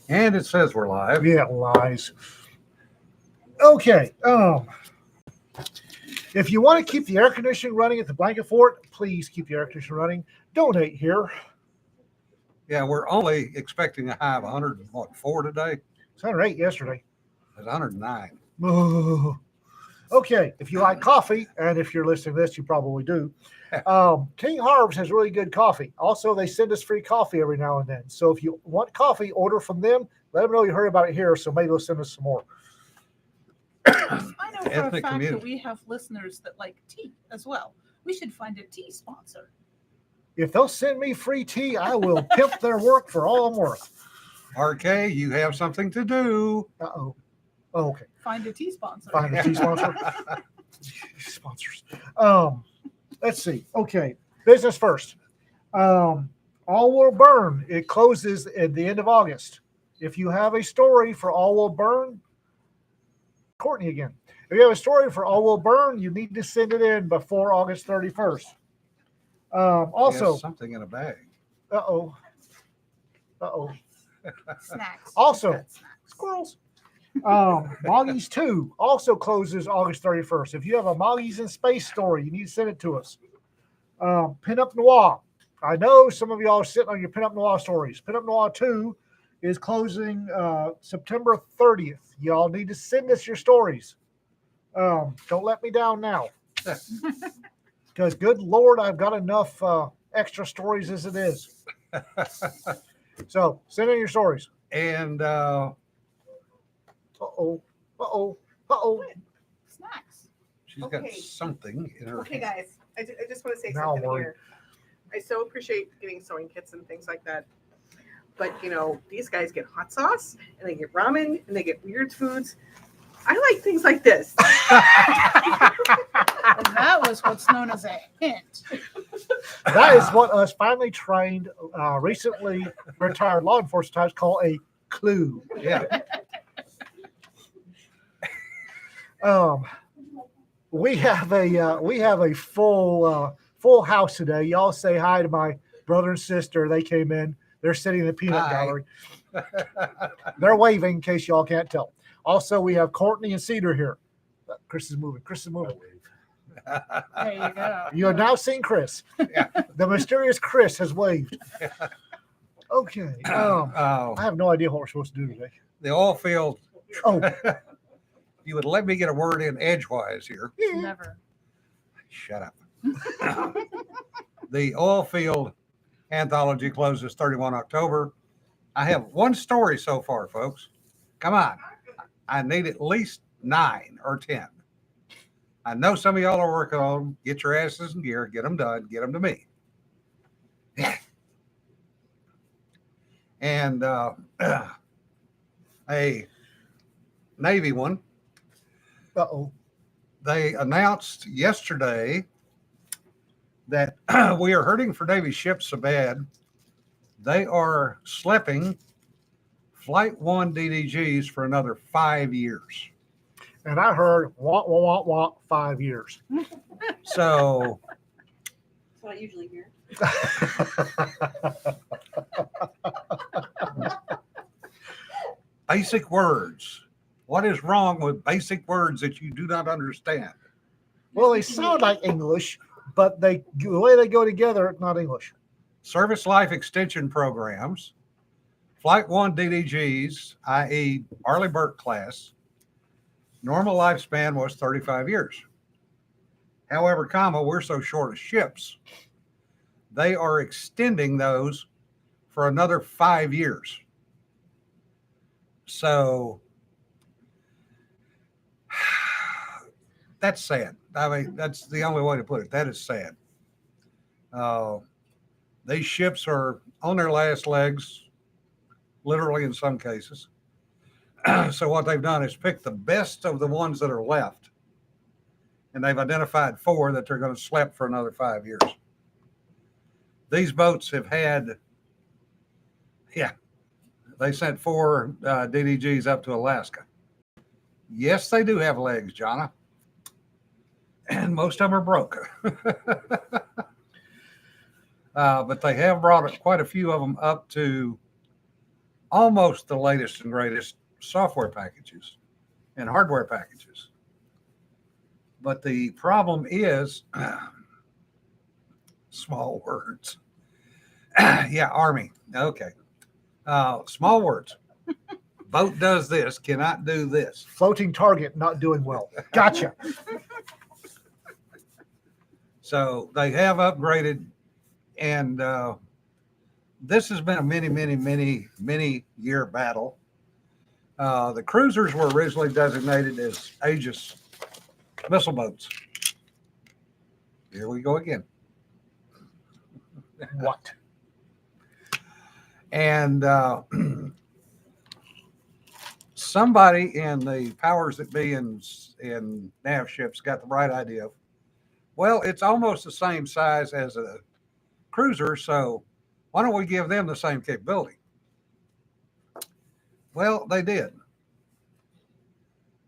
And it says we're live. Yeah, lies. Okay. If you want to keep the air conditioning running at the blanket fort, please keep the air conditioning running. Donate here. Yeah, we're only expecting a high of 104 today. It's 108 yesterday. It's 109. Ooh. Okay. If you like coffee, and if you're listening to this, you probably do. King Harbs has really good coffee. Also, they send us free coffee every now and then. So if you want coffee, order from them. Let them know you heard about it here, so maybe they'll send us some more. I know for a Ethnic fact community. that we have listeners that like tea as well. We should find a tea sponsor. If they'll send me free tea, I will pimp their work for all I'm worth. RK, you have something to do. Uh-oh. Oh, okay. Find a tea sponsor. Find a tea sponsor. Sponsors. Let's see. Okay. Business first. All Will Burn. It closes at the end of August. If you have a story for All Will Burn, Courtney again. If you have a story for All Will Burn, you need to send it in before August 31st. Also, Yes, something in a bag. uh-oh. Snacks. Also, Got snacks. Squirrels. Moggies 2 also closes August 31st. If you have a Moggies in Space story, you need to send it to us. Pinup Noir. I know some of y'all are sitting on your Pinup Noir stories. Pinup Noir 2 is closing September 30th. Y'all need to send us your stories. Don't let me down now. Because, good Lord, I've got enough extra stories as it is. So, send in your stories. And Snacks. she's Okay. got something in her Okay, guys, I just want to say Now I'm something worried. here. I so appreciate getting sewing kits and things like that. But, you know, these guys get hot sauce, and they get ramen, and they get weird foods. I like things like this. And that was what's known as a hint. That is what us finally trained, recently retired law enforcement types call a clue. Yeah. We have a full house today. Y'all say hi to my brother and sister. They came in. They're sitting in the peanut Hi. gallery. They're waving in case y'all can't tell. Also, we have Courtney and Cedar here. Chris is moving. There you go. You have now seen Chris. Yeah. The mysterious Chris has waved. Okay. Oh, I have no idea what we're supposed to do today. the oil field. Oh, You would let me get a word in edgewise here. Never. Shut up. The oil field anthology closes 31 October. I have one story so far, folks. Come on. I need at least 9 or 10. I know some of y'all are working on them. Get your asses in gear, get them done, get them to me. And a Navy one, uh-oh. they announced yesterday that we are hurting for Navy ships so bad, they are schlepping Flight 1 DDGs for another 5 years. And I heard, wah, 5 years. So That's what I usually hear. basic words. What is wrong with basic words that you do not understand? Well, they sound like English, but the way they go together, it's not English. Service life extension programs, Flight 1 DDGs, i.e. Arleigh Burke class, normal lifespan was 35 years. However, we're so short of ships, they are extending those for another 5 years. So that's sad. I mean, that's the only way to put it. That is sad. These ships are on their last legs, literally in some cases. So what they've done is pick the best of the ones that are left, and they've identified 4 that they're going to slap for another 5 years. These boats have had, they sent 4 DDGs up to Alaska. Yes, they do have legs, Jonna, and most of them are broke. But they have brought quite a few of them up to almost the latest and greatest software packages and hardware packages. But the problem is small words. Yeah, Army. Okay. Small words. Boat does this, cannot do this. Floating target not doing well. Gotcha. So they have upgraded, and this has been a many year battle. The cruisers were originally designated as Aegis missile boats. Here we go again. What? And somebody in the powers that be in nav ships got the right idea. Well, it's almost the same size as a cruiser, so why don't we give them the same capability? Well, they did.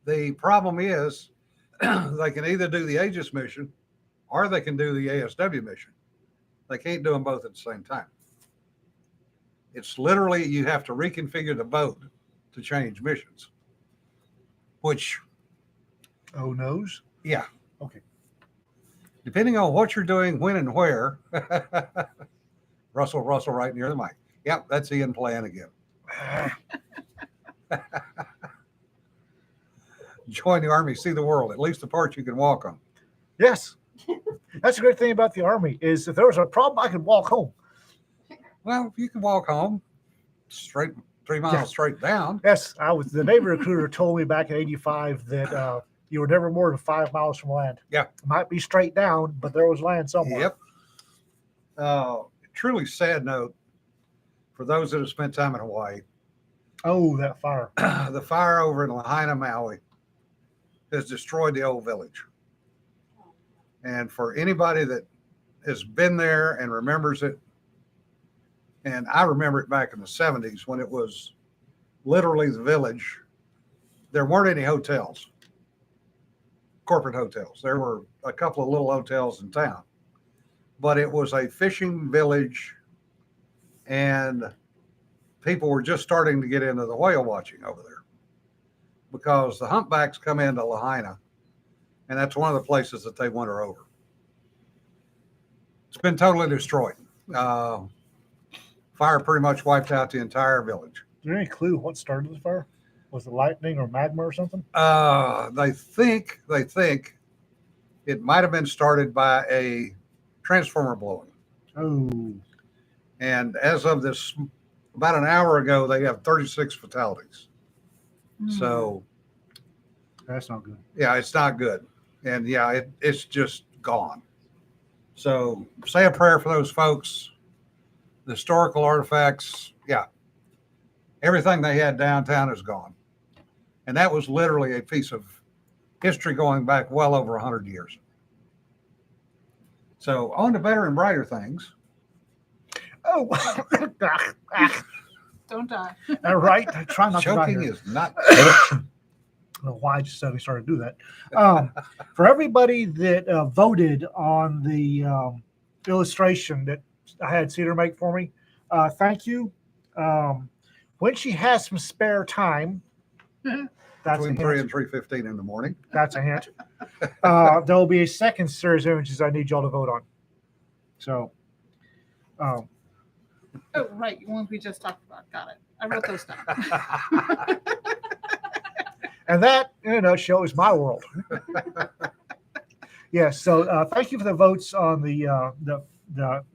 The problem is they can either do the Aegis mission or they can do the ASW mission. They can't do them both at the same time. It's literally, you have to reconfigure the boat to change missions, which, Oh, knows? yeah. Okay. Depending on what you're doing, when and where. Russell right near the mic. Yep, that's Ian playing again. Join the Army, see the world, at least the parts you can walk on. Yes. That's the great thing about the Army is if there was a problem, I could walk home. Well, if you can walk home straight 3 miles Yeah. straight down. Yes, the Navy recruiter told me back in '85 that you were never more than 5 miles from land. Yeah. It might be straight down, but there was land somewhere. Yep. Truly sad note for those that have spent time in Hawaii. Oh, that fire. The fire over in Lahaina, Maui has destroyed the old village. And for anybody that has been there and remembers it, and I remember it back in the 70s when it was literally the village, there weren't any hotels, corporate hotels. There were a couple of little hotels in town, but it was a fishing village, and people were just starting to get into the whale watching over there because the humpbacks come into Lahaina, and that's one of the places that they winter over. It's been totally destroyed. Fire pretty much wiped out the entire village. Is there any clue what started the fire? Was it lightning or magma or something? They think it might have been started by a transformer blowing. Oh, And as of this, about an hour ago, they have 36 fatalities. So, that's not good. yeah, it's not good. And yeah, it's just gone. So say a prayer for those folks. The historical artifacts, yeah, everything they had downtown is gone. And that was literally a piece of history going back well over 100 years. So on to better and brighter things. Oh, Don't die. all right. I try not to die Choking here. is not. I don't know why I just suddenly started to do that. For everybody that voted on the illustration that I had Cedar make for me, thank you. When she has some spare time, that's a Between 3 hint. and 3:15 in the morning. That's a hint. There will be a second series of images I need y'all to vote on. So, Oh, right. The ones we just talked about. Got it. I wrote those down. and that, in a nutshell, is my world. Yes. So, thank you for the votes on the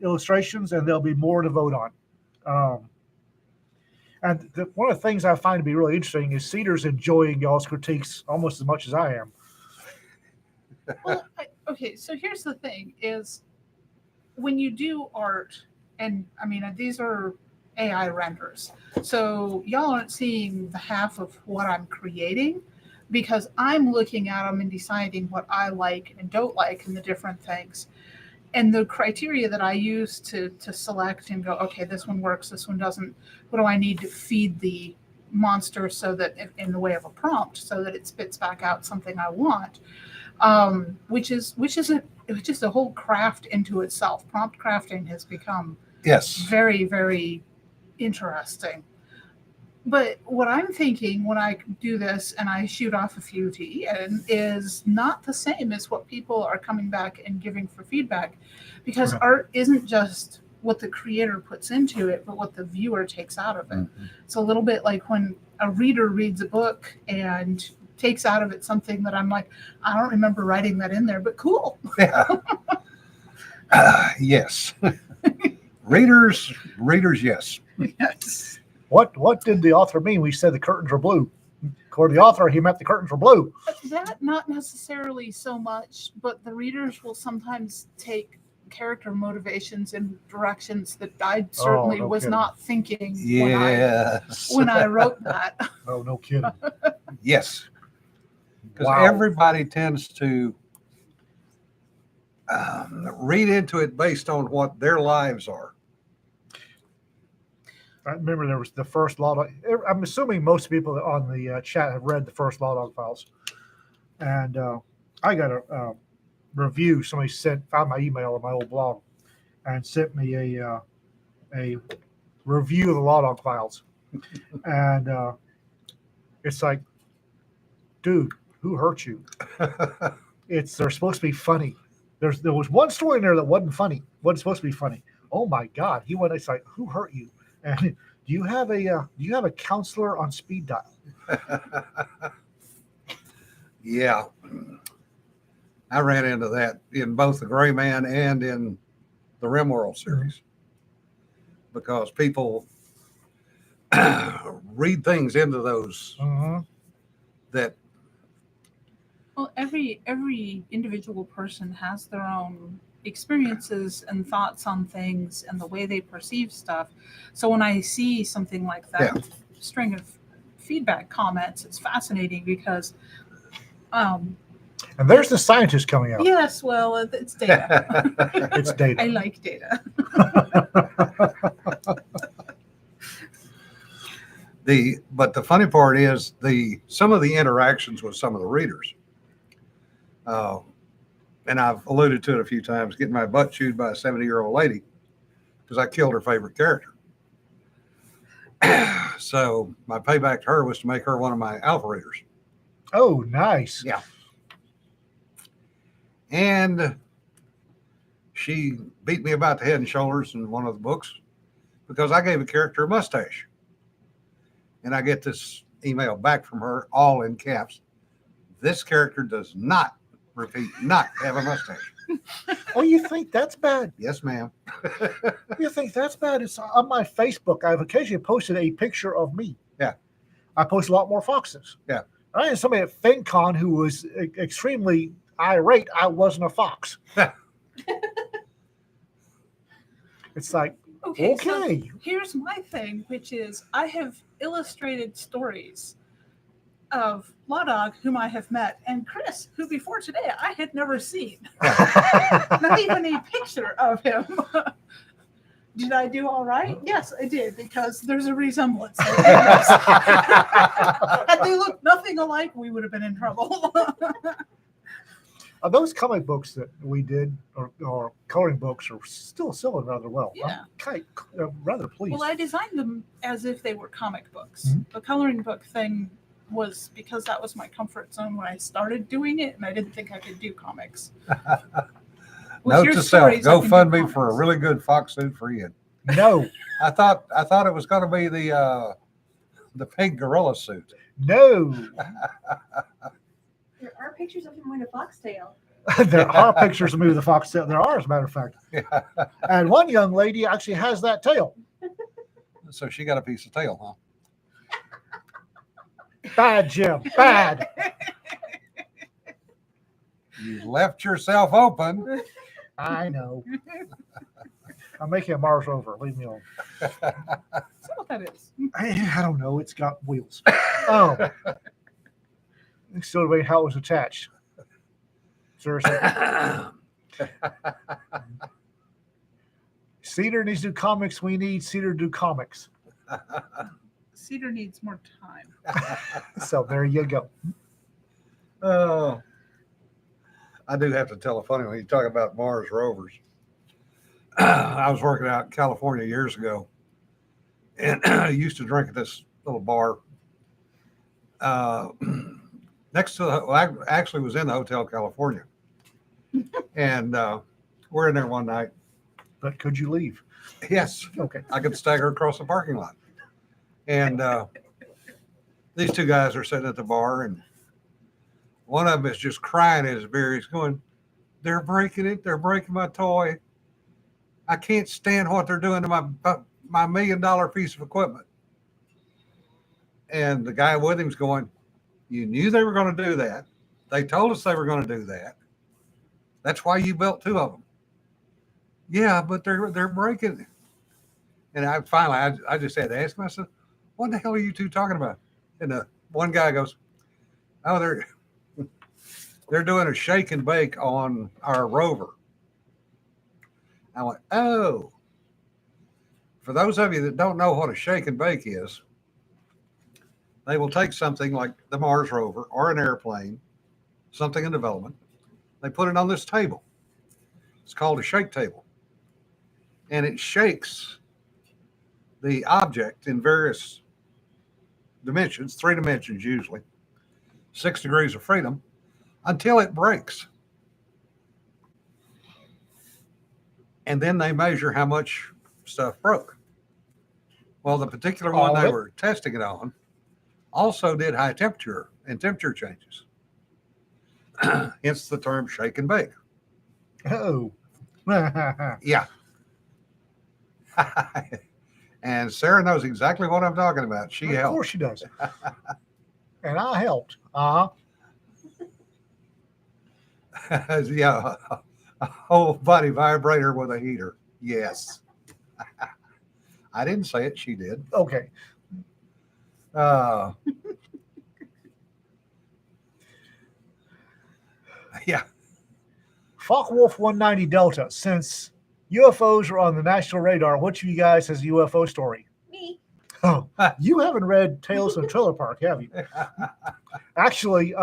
illustrations, and there'll be more to vote on. And one of the things I find to be really interesting is Cedars enjoying y'all's critiques almost as much as I am. Well, okay. So here's the thing: is when you do art, and I mean these are AI renders, so y'all aren't seeing the half of what I'm creating because I'm looking at them and deciding what I like and don't like and the different things. And the criteria that I use to select and go, okay, this one works, this one doesn't. What do I need to feed the monster so that in the way of a prompt, so that it spits back out something I want, which is a whole craft into itself. Prompt crafting has become Yes. very, very interesting. But what I'm thinking when I do this and I shoot off a few tea and is not the same as what people are coming back and giving for feedback, because Right. art isn't just what the creator puts into it, but what the viewer takes out of it. Mhm. It's a little bit like when a reader reads a book and takes out of it something that I'm like, I don't remember writing that in there, but cool. Yeah. Yes. Readers, yes. Yes. What did the author mean? We said the curtains were blue. According to the author, he meant the curtains were blue. That not necessarily so much, but the readers will sometimes take character motivations in directions that I certainly no was kidding. not thinking Yes. when I wrote that. Oh, no kidding. Yes. Because Wow. everybody tends to read into it based on what their lives are. I remember there was the first Law Dog. I'm assuming most people on the chat have read the first Law Dog Files. And I got a review. Somebody found my email on my old blog and sent me a review of the Law Dog Files. And it's like, dude, who hurt you? They're supposed to be funny. There was one story in there that wasn't funny. Wasn't supposed to be funny. Oh my God! It's like, who hurt you? And do you have a counselor on speed dial? Yeah. I ran into that in both the Gray Man and in the Rimworld series because people read things into those Mm-hmm. that Well, every individual person has their own experiences and thoughts on things and the way they perceive stuff. So when I see something like that string of feedback comments, it's fascinating because And there's the scientist coming out. yes, well, it's data. It's data. I like data. But the funny part is some of the interactions with some of the readers. And I've alluded to it a few times, getting my butt chewed by a 70-year-old lady because I killed her favorite character. So my payback to her was to make her one of my alpha readers. Oh, nice. Yeah. And she beat me about the head and shoulders in one of the books because I gave a character a mustache. And I get this email back from her, all in caps. This character does not have a mustache. Oh, you think that's bad? Yes, ma'am. You think that's bad? It's on my Facebook. I've occasionally posted a picture of me. Yeah. I post a lot more foxes. Yeah. I had somebody at FinCon who was extremely irate. I wasn't a fox. It's like, Okay. okay. So here's my thing, which is I have illustrated stories of Law Dog, whom I have met, and Chris, who before today I had never seen. Not even a picture of him. Did I do all right? Yes, I did, because there's a resemblance. Had they looked nothing alike, we would have been in trouble. Those comic books that we did, or coloring books, are still selling rather well. Yeah. I'm kind of, rather pleased. Well, I designed them as if they were comic books. Mhm. The coloring book thing was because that was my comfort zone when I started doing it, and I didn't think I could do comics. With Note your to self: stories, I go can do fund me for a comics. really good fox suit for Ian. No, I thought it was going to be the pink gorilla suit. no. There are pictures of him wearing a foxtail. There are pictures of me with the fox tail. There are, as a matter of fact. Yeah. And one young lady actually has that tail. So she got a piece of tail, huh? Bad, Jim. Bad. You left yourself open. I know. I'm making a Mars rover. Leave me alone. Is that what that is? I don't know. It's got wheels. Oh. Still debating how it was attached. Seriously. Cedar needs to do comics. We need Cedar to do comics. Cedar needs more time. So there you go. Oh, I do have to tell a funny when you talk about Mars rovers. I was working out in California years ago, and I used to drink at this little bar next to the, well, I actually was in the Hotel California. And we're in there one night. But could you leave? Yes, Okay. I could stagger across the parking lot. And these two guys are sitting at the bar, and one of them is just crying his beer. He's going, "They're breaking it. They're breaking my toy. I can't stand what they're doing to my $1 million piece of equipment." And the guy with him's going, "You knew they were going to do that. They told us they were going to do that. That's why you built two of them." "Yeah, but they're breaking it." And I finally I just had to ask him, I said, "What the hell are you two talking about?" And the one guy goes, "Oh, they're doing a shake and bake on our Rover." I went, "Oh." For those of you that don't know what a shake and bake is, they will take something like the Mars rover or an airplane, something in development. They put it on this table. It's called a shake table. And it shakes the object in various dimensions, 3 dimensions usually, 6 degrees of freedom, until it breaks. And then they measure how much stuff broke. Well, the particular one they were testing it on also did high temperature and temperature changes. Hence the term shake and bake. Oh. Yeah. And Sarah knows exactly what I'm talking about. She Of helped. course she does. And I helped. Yeah. A whole body vibrator with a heater. Yes. I didn't say it. She did. Okay. Yeah. Focke-Wulf 190 Delta. Since UFOs are on the national radar, which of you guys has a UFO story? Me. Oh, you haven't read Tales from the Trailer Park, have you? Actually,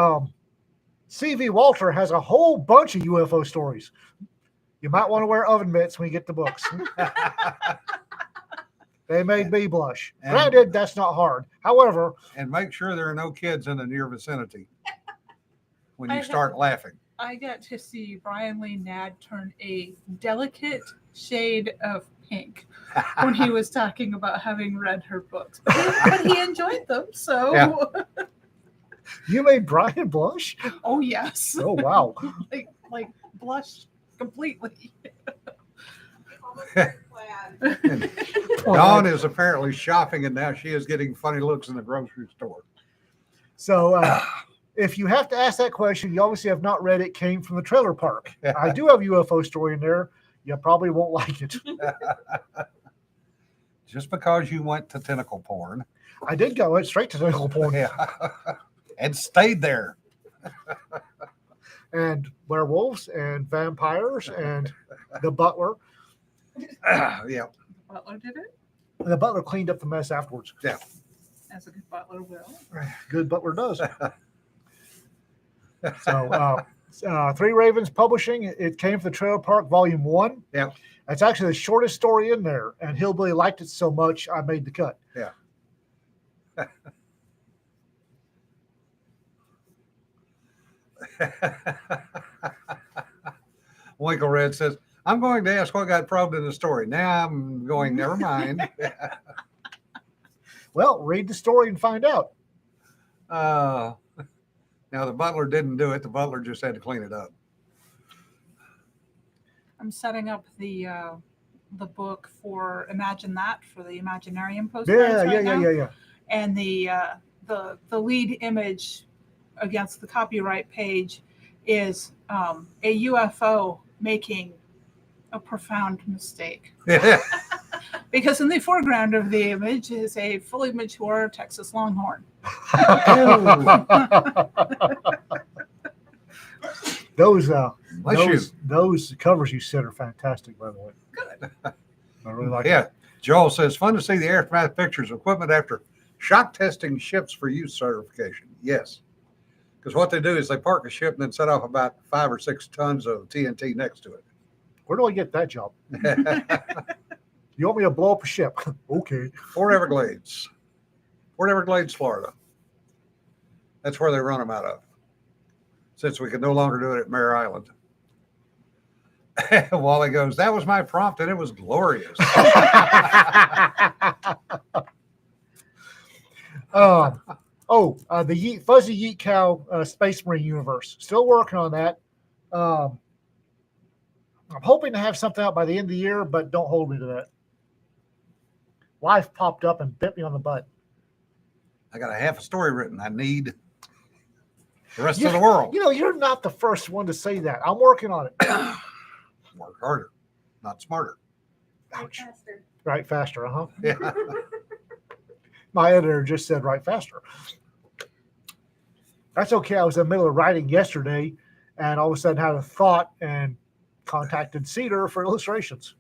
C.V. Walter has a whole bunch of UFO stories. You might want to wear oven mitts when you get the books. They made me blush. And- Granted, that's not hard. However, And make sure there are no kids in the near vicinity when you I start laughing. I got to see Brian Lee Nadd turn a delicate shade of pink when he was talking about having read her books. But he enjoyed them, so Yeah. you made Brian blush? oh yes. Oh, wow. like blushed completely. And Dawn is apparently shopping, and now she is getting funny looks in the grocery store. So, if you have to ask that question, you obviously have not read It Came from the Trailer Park. I do have a UFO story in there. You probably won't like it. Just because you went to tentacle porn. I did go right straight to tentacle porn. Yeah. And stayed there. And werewolves and vampires and the butler. Yeah. Butler did it, And the butler cleaned up the mess afterwards. as a good butler will. Good butler does. So, Three Ravens Publishing, It Came from the Trailer Park, Volume 1. Yeah. That's actually the shortest story in there. And Hillbilly liked it so much, I made the cut. Yeah. Winkle Red says, "I'm going to ask what got probed in the story." Now I'm going, never mind. Well, read the story and find out. Now the butler didn't do it. The butler just had to clean it up. I'm setting up the book for Imagine That for the Imaginarium post. Yeah. And the lead image against the copyright page is a UFO making a profound mistake. Because in the foreground of the image is a fully mature Texas Longhorn. Those covers you said are fantastic, by the way. Good. I really like Yeah. Joel says, "Fun to see the aftermath pictures of equipment after shock testing ships for use certification." Yes. Because what they do is they park a ship and then set off about 5 or 6 tons of TNT next to it. Where do I get that job? You want me to blow up a ship? Okay. Fort Everglades. We're Everglades, Florida. That's where they run them out of, since we can no longer do it at Mare Island. Wally goes, that was my prompt, and it was glorious. The Fuzzy Yeet Cow Space Marine universe. Still working on that. I'm hoping to have something out by the end of the year, but don't hold me to that. Life popped up and bit me on the butt. I got a half a story written. I need the rest of the world. You're not the first one to say that. I'm working on it. Work harder, not smarter. Ouch. Faster. Write faster, huh? Yeah. My editor just said write faster. That's okay. I was in the middle of writing yesterday, and all of a sudden had a thought and contacted Cedar for illustrations.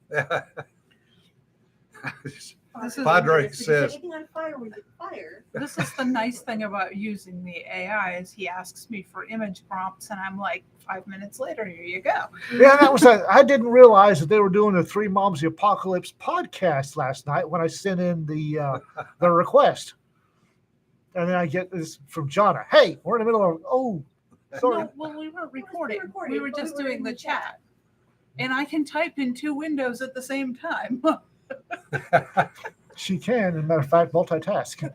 This is, Padre If you set says, anything on fire, we get fire. this is the nice thing about using the AI is he asks me for image prompts, and I'm like, 5 minutes later, here you go. Yeah, that was. I didn't realize that they were doing the Three Moms of the Apocalypse podcast last night when I sent in the request, and then I get this from Jonna. Hey, we're in the middle of. Oh, sorry. No, well, we weren't recording. recording, We were but just we were doing in the the chat. And I can type in 2 windows at the same time. She can, as a matter of fact, multitask.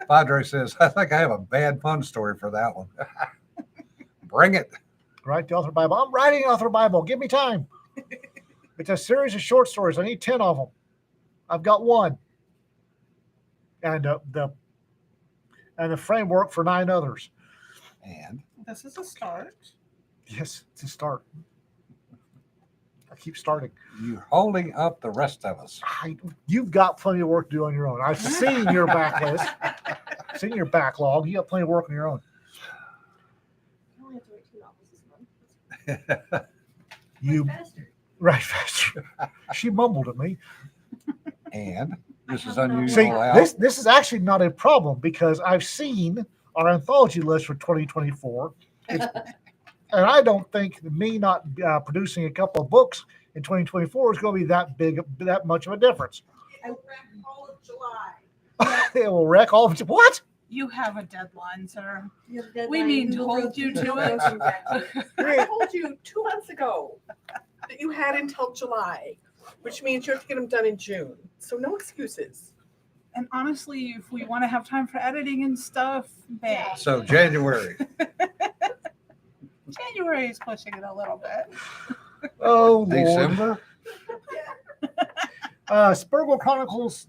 Padre says, I think I have a bad pun story for that one. Bring it. Write the author Bible. I'm writing the author Bible. Give me time. It's a series of short stories. I need 10 of them. I've got one, and the framework for 9 others. And This is a start. Yes, it's a start. I keep starting. you're holding up the rest of us. You've got plenty of work to do on your own. I've seen your backlist, seen your backlog. You got plenty of work on your own. I only have to write 2 novels this month. You Faster. right faster. She mumbled at me. And this is I have no- unusual. See, Al. this is actually not a problem because I've seen our anthology list for 2024. And I don't think me not producing a couple of books in 2024 is going to be that much of a difference. I wrecked all of July. It will wreck all of what? You have a deadline, sir. You have a deadline, We mean we to will hold roast you to no it. roasting back to you. I told you 2 months ago that you had until July, which means you have to get them done in June. So no excuses. And honestly, if we want to have time for editing and stuff, babe, So January. January is pushing it a little bit. Oh, Lord. December. Squirrel Chronicles,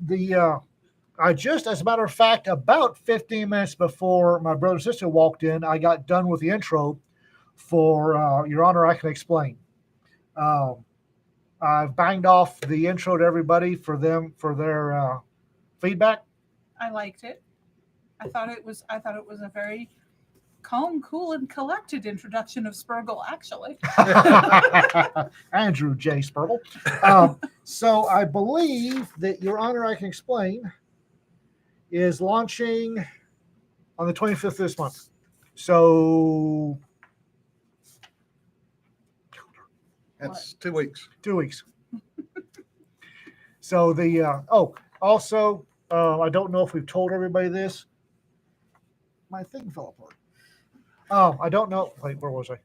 I just, as a matter of fact, about 15 minutes before my brother and sister walked in, I got done with the intro for Your Honor, I Can Explain. I've banged off the intro to everybody for their feedback. I liked it. I thought it was a very calm, cool, and collected introduction of Spurgle, actually. Andrew J. Spurgle. So I believe that Your Honor, I Can Explain is launching on the 25th this month. So That's 2 weeks. 2 weeks. So also, I don't know if we've told everybody this. My thing fell apart. I don't know. Wait, where was I?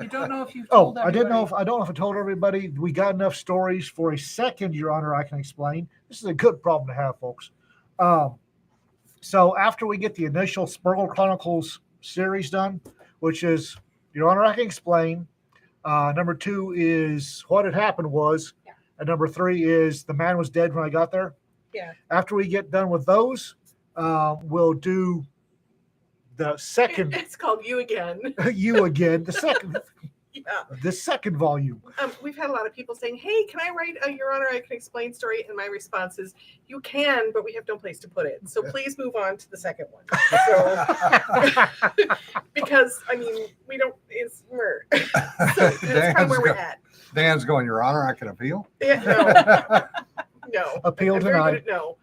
You don't know if you've Oh, told I don't know if everybody. I told everybody we got enough stories for a second, Your Honor, I Can Explain. This is a good problem to have, folks. So after we get the initial Squirrel Chronicles series done, which is Your Honor, I Can Explain. Number 2 is What Had Happened Was, Yeah. and number 3 is The Man Was Dead When I Got There. Yeah. After we get done with those, we'll do the second It's called You Again. you again, Yeah. the second volume. We've had a lot of people saying, hey, can I write a Your Honor, I Can Explain story? And my response is, you can, but we have no place to put it. So please move on to the second one. So, because, I mean, we don't, it's murder. So that's kind of where we're at. Dan's going, Your Honor, I can appeal. Yeah, no. Appeal I'm very denied. good at no.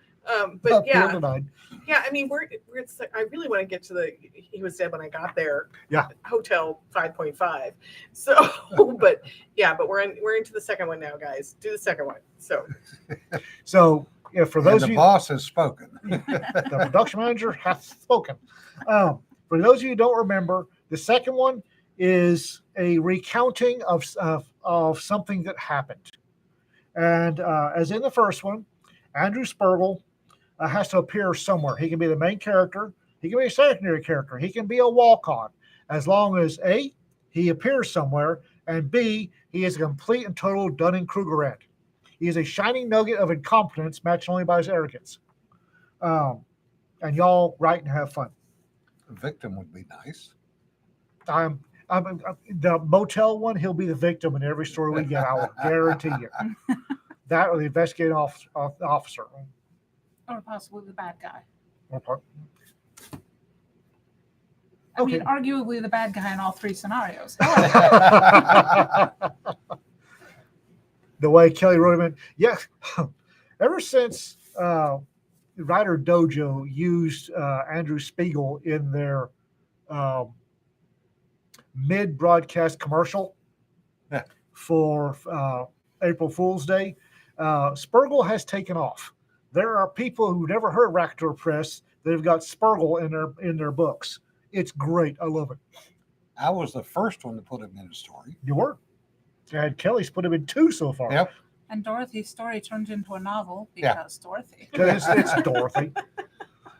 But Appeal yeah, denied. yeah. I mean, it's like, I really want to get to the He Was Dead When I Got There. Yeah. Hotel 5.5. So, but yeah, but we're into the second one now, guys. Do the second one. So So For And those the of you, boss has spoken. the production manager hath spoken. For those of you who don't remember, the second one is a recounting of something that happened. And as in the first one, Andrew Spergel has to appear somewhere. He can be the main character. He can be a secondary character. He can be a walk-on, as long as A, he appears somewhere, and B, he is a complete and total Dunning-Krugerrand. He is a shining nugget of incompetence matched only by his arrogance. And y'all write and have fun. Victim would be nice. I'm the motel one. He'll be the victim in every story we get. I will guarantee you. That or the investigating officer. Or possibly the bad guy. Okay. I mean, arguably the bad guy in all three scenarios. The way Kelly wrote him in. Yes. Ever since Writer Dojo used Andrew Spiegel in their mid-broadcast commercial for April Fool's Day, Spergel has taken off. There are people who never heard Racktor Press that have got Spergel in their books. It's great. I love it. I was the first one to put him in a story. You were. And Kelly's put him in 2 so far. Yep. And Dorothy's story turned into a novel because Dorothy. Because it's Dorothy.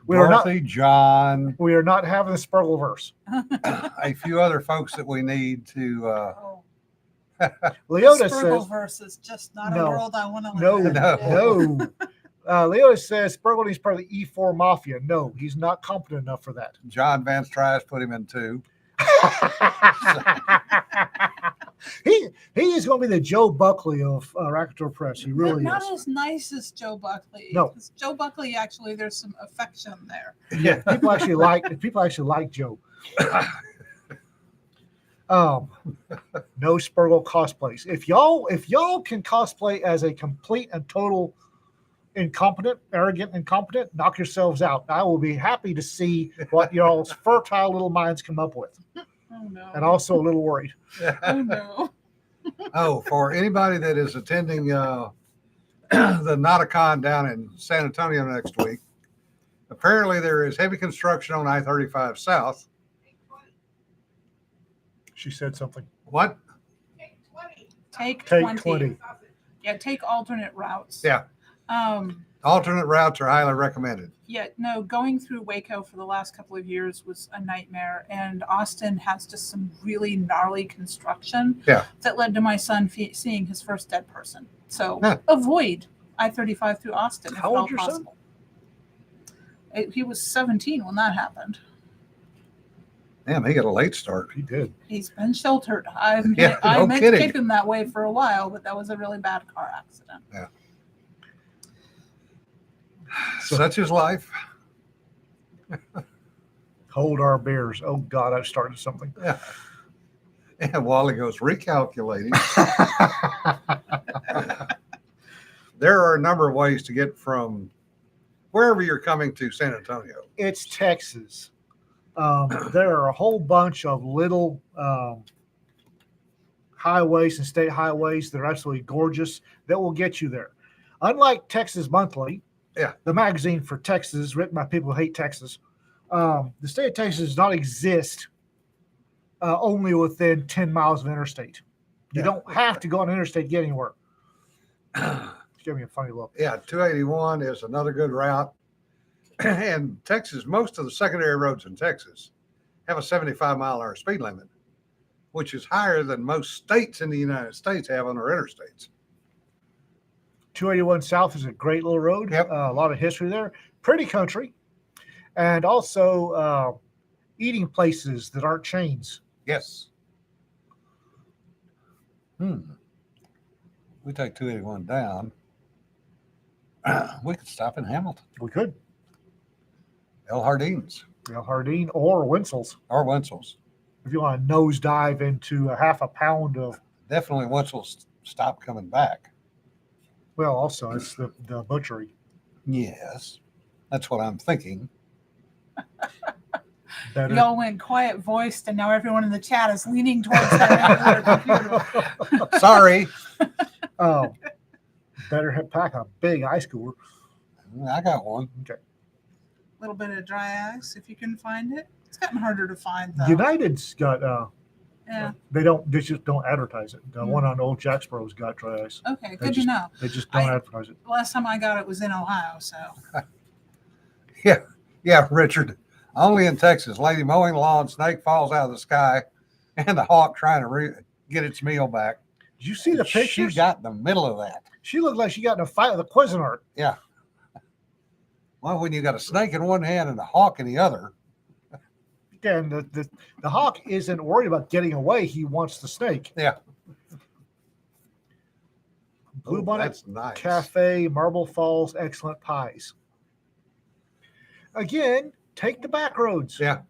Dorothy, John, We are not having the Spergel verse. a few other folks that we need to. Oh, Leota Spergel says, verse is just not No. a world I want to live no, in. no. Leota says Spergel needs part of the E4 Mafia. No, he's not competent enough for that. John Vance tries put him in 2. he is going to be the Joe Buckley of Racktor Press. He really Not is. as nice as Joe Buckley. No. 'Cause Joe Buckley, actually, there's some affection there. Yeah, people actually like Joe. No Spergel cosplays. If y'all can cosplay as a complete and total arrogant incompetent, knock yourselves out. I will be happy to see what y'all's fertile little minds come up with. Oh, no. And also a little worried. Oh, no. Oh, for anybody that is attending the Nauticon down in San Antonio next week, apparently there is heavy construction on I-35 South. She said something. What? Take Take 20. 20. Yeah, take alternate routes. Yeah. Alternate routes are highly recommended. Yeah, no, going through Waco for the last couple of years was a nightmare. And Austin has just some really gnarly construction that led to my son seeing his first dead person. So avoid I-35 through Austin if How at all old your son? possible. He was 17 when that happened. Damn, he got a late start. He did. He's been sheltered. I no meant kidding. to keep him that way for a while, but that was a really bad car accident. Such is life. Hold our beers. Oh God, I've started something. Yeah. And Wally goes, recalculating. There are a number of ways to get from wherever you're coming to San Antonio. It's Texas. There are a whole bunch of little highways and state highways that are absolutely gorgeous that will get you there. Unlike Texas Monthly, the magazine for Texas, written by people who hate Texas, the state of Texas does not exist only within 10 miles of interstate. You don't have to go on interstate to get anywhere. It's giving me a funny look. Yeah, 281 is another good route. And Texas, most of the secondary roads in Texas have a 75-mile-an-hour speed limit, which is higher than most states in the United States have on their interstates. 281 South is a great little road. Yep. A lot of history there. Pretty country. And also eating places that aren't chains. Yes. We take 281 down. We could stop in Hamilton. We could. El Jardines Hardin or Winsel's. or Wenzel's. If you want to nosedive into a half a pound of, Definitely Wenzel's stop coming back. well, also it's the butchery. Yes. That's what I'm thinking. Better, Y'all went quiet voiced, and now everyone in the chat is leaning towards their computer. Sorry. better pack a big ice cooler. I got one. A little bit of dry ice if you can find it. It's gotten harder to find though. United's got Yeah. they just don't advertise it. The one on Old Jacksboro's got dry ice. Okay. They Good to just- know. They just don't I- advertise it. The last time I got it was in Ohio, so Yeah, Richard. Only in Texas, lady mowing the lawn, snake falls out of the sky, and the hawk trying to get its meal back. Did you see the pictures? She got in the middle of that. She looked like she got in a fight with a Cuisinart. Well, when you got a snake in one hand and a hawk in the other, And the hawk isn't worried about getting away. He wants the snake. Yeah. Blue ooh, Bonnet that's nice. Cafe, Marble Falls, excellent pies. Again, take the back roads. Yeah.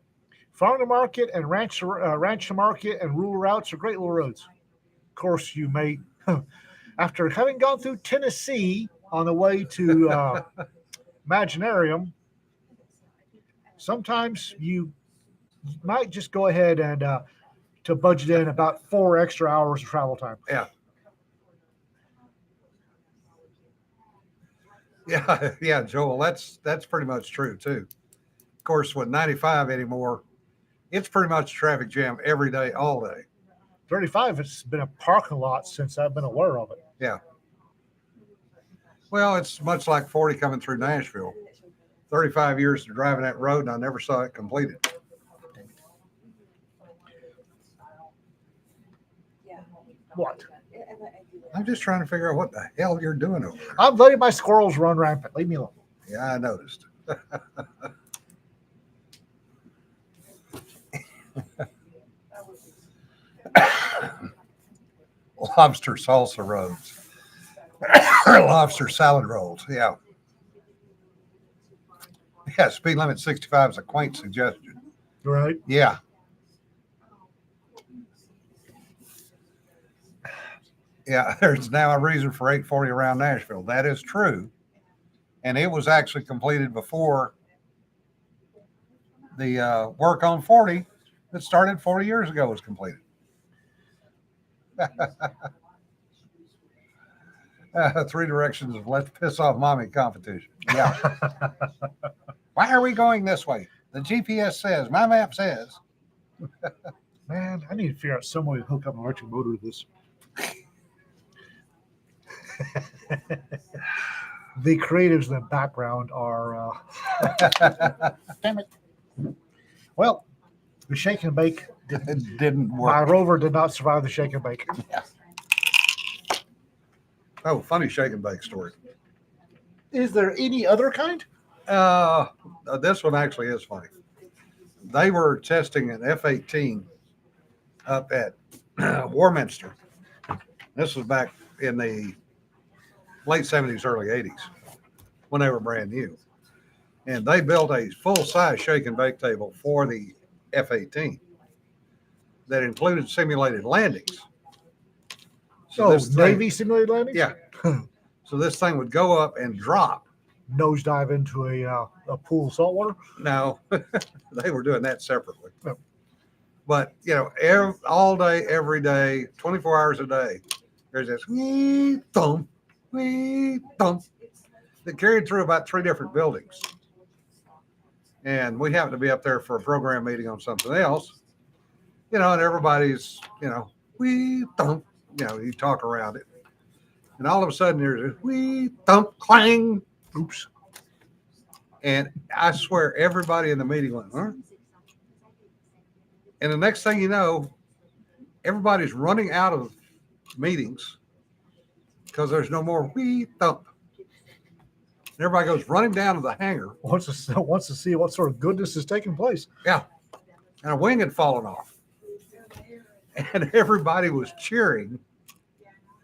Farm to Market and Ranch to Market and rural routes are great little roads. Of course, you may, after having gone through Tennessee on the way to Imaginarium, sometimes you might just go ahead and to budget in about 4 extra hours of travel time. Yeah, Joel, that's pretty much true too. Of course, with 95 anymore, it's pretty much a traffic jam every day, all day. 35, it's been a parking lot since I've been aware of it. Well, it's much like 40 coming through Nashville. 35 years of driving that road, and I never saw it completed. What? I'm just trying to figure out what the hell you're doing over there. I'm letting my squirrels run rampant. Leave me alone. Yeah, I noticed. Lobster salsa rolls. Lobster salad rolls. Yeah. Yeah, speed limit 65 is a quaint suggestion. Right? Yeah. Yeah, there's now a reason for 840 around Nashville. That is true. And it was actually completed before the work on 40 that started 40 years ago was completed. Three directions of let's piss off mommy competition. Yeah. Why are we going this way? The GPS says, my map says. Man, I need to figure out some way to hook up an electric motor to this. The creatives in the background are damn it. Well, the shake and bake. It didn't My work. rover did not survive the shake and bake. Oh, funny shake and bake story. Is there any other kind? This one actually is funny. They were testing an F-18 up at Warminster. This was back in the late 70s, early 80s, when they were brand new. And they built a full-size shake and bake table for the F-18 that included simulated landings. So this thing- Navy simulated landings? Yeah. So this thing would go up and drop. Nosedive into a pool of salt water? No, they were doing that separately. Oh. But, you know, all day, every day, 24 hours a day, there's this wee thump that carried through about 3 different buildings. And we happened to be up there for a program meeting on something else, you know, and everybody's, you know, wee thump, you know, you talk around it. And all of a sudden there's this wee thump, clang, oops. And I swear everybody in the meeting went, huh? And the next thing you know, everybody's running out of meetings because there's no more wee thump. And everybody goes running down to the hangar, Wants to see what sort of goodness is taking place. and a wing had fallen off. And everybody was cheering.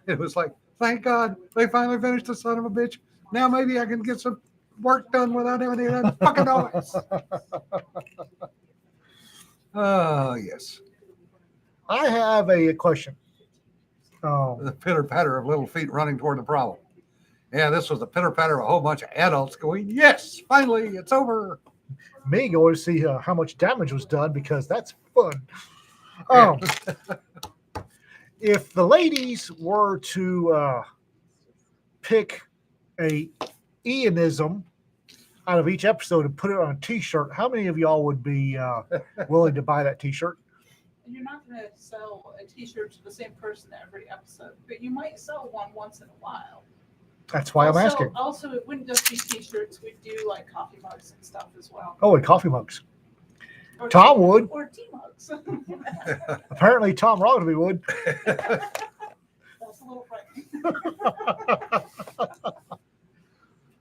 It was like, thank God they finally finished the son of a bitch. Now maybe I can get some work done without having any of that fucking noise. Oh, yes. I have a question. The pitter patter of little feet running toward the problem. Yeah, this was the pitter patter of a whole bunch of adults going, yes, finally, it's over. Me going to see how much damage was done because that's fun. If the ladies were to pick a Indianism out of each episode and put it on a T-shirt, how many of y'all would be willing to buy that T-shirt? And you're not going to sell a T-shirt to the same person every episode, but you might sell one once in a while. That's why I'm asking. Also, it wouldn't just be T-shirts. We'd do like coffee mugs and stuff as well. Oh, and coffee mugs. Or Tom would. Or tea mugs. Apparently, Tom Rogby would. That's a little frightening.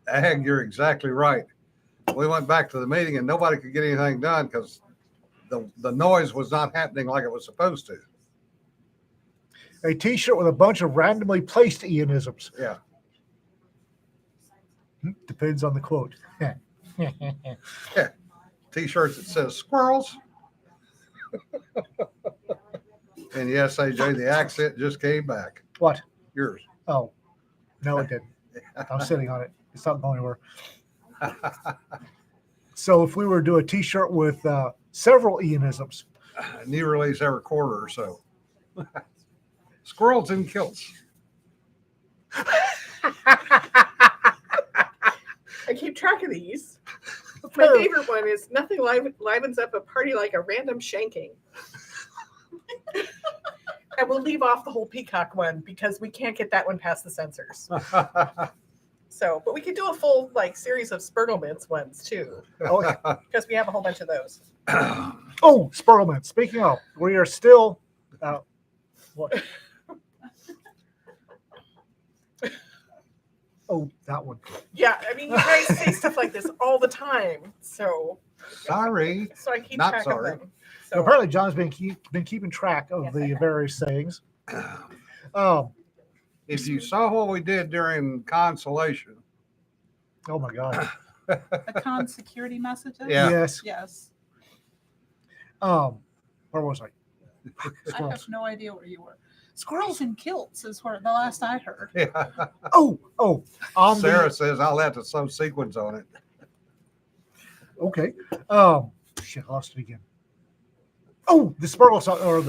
Ag, you're exactly right. We went back to the meeting and nobody could get anything done because the noise was not happening like it was supposed to. A T-shirt with a bunch of randomly placed Indianisms. Yeah. Depends on the quote. T-shirts that says squirrels. And yes, AJ, the accent just came back. What? Yours. Oh, no, it didn't. I'm sitting on it. It's not going anywhere. So if we were to do a T-shirt with several Indianisms, New release every quarter or so. Squirrels in kilts. I keep track of these. My favorite one is nothing livens up a party like a random shanking. And we'll leave off the whole peacock one because we can't get that one past the censors. So, but we could do a full series of Spurglemints ones too, oh, because we have a whole bunch of those. oh, Spurgleman. Speaking of, we are still. What? Oh, that one. Yeah, I mean, you guys say stuff like this all the time, so Sorry. I keep Not track sorry. of them. So apparently, John's been keeping track of Yes, I the have. various sayings. If you saw what we did during consolation, Oh my God. The con security messages? Yeah. Yes. Yes. Where was I? I have no idea where you were. Squirrels in kilts is where the last I heard. yeah. Oh. Sarah says I'll have to sew sequins on it. Okay. Shit, I lost it again. Oh, the Spurgle song, or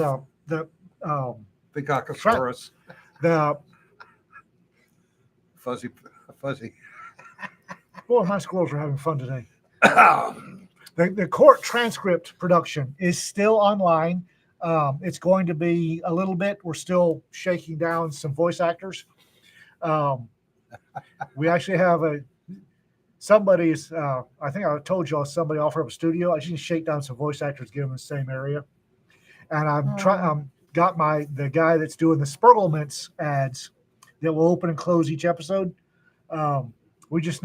Peacockosaurus. the Fuzzy. boy, my squirrels are having fun today. The court transcript production is still online. It's going to be a little bit. We're still shaking down some voice actors. We actually have somebody's. I think I told y'all somebody offered up a studio. I just need to shake down some voice actors, give them the same area. And I'm trying. Got the guy that's doing the Spurglemints ads that will open and close each episode. We just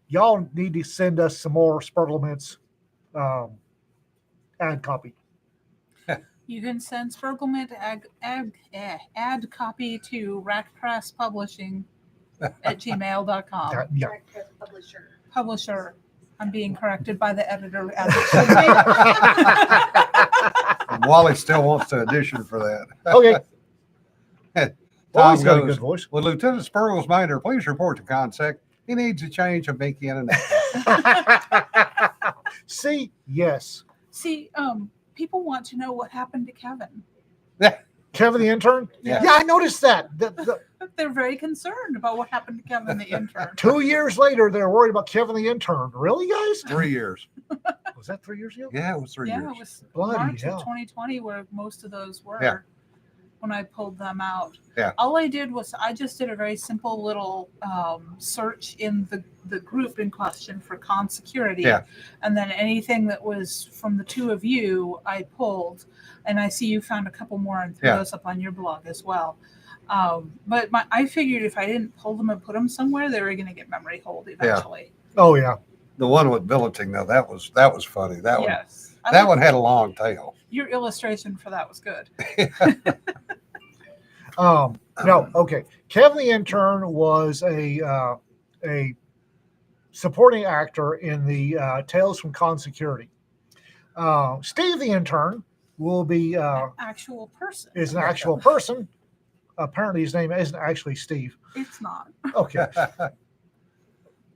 y'all need to send us some more Spurglemints ad copy. You can send Spurglemint ad copy to rackpresspublishing@gmail.com. Yeah. Transcript publisher. Publisher. I'm being corrected by the editor. As it should And Wally still wants to audition for that. Okay. Well, Tom he's got a goes, good voice. "Will Lieutenant Spurgle's Minor please report to Consec? He needs a change of Binky and a neck." See, yes. See, people want to know what happened to Kevin. Kevin the intern? Yeah. I noticed that. They're very concerned about what happened to Kevin the intern. 2 years later, they're worried about Kevin the intern. Really, guys? 3 years. Was that 3 years ago? Yeah, it was 3 Yeah, years. it was Bloody March hell. of 2020 where most of those were Yeah. when I pulled them out. Yeah. All I did was I just did a very simple little search in the group in question for con security. Yeah. And then anything that was from the two of you, I pulled. And I see you found a couple more and threw Yeah. those up on your blog as well. But I figured if I didn't pull them and put them somewhere, they were going to get memory hold eventually. Oh, yeah. The one with billeting though, that was funny. That Yes. one had a long tail. Your illustration for that was good. No, okay. Kevin the intern was a supporting actor in the Tales from Con Security. Steve the intern will be Actual person. is an actual person. Apparently, his name isn't actually Steve. It's not. Okay,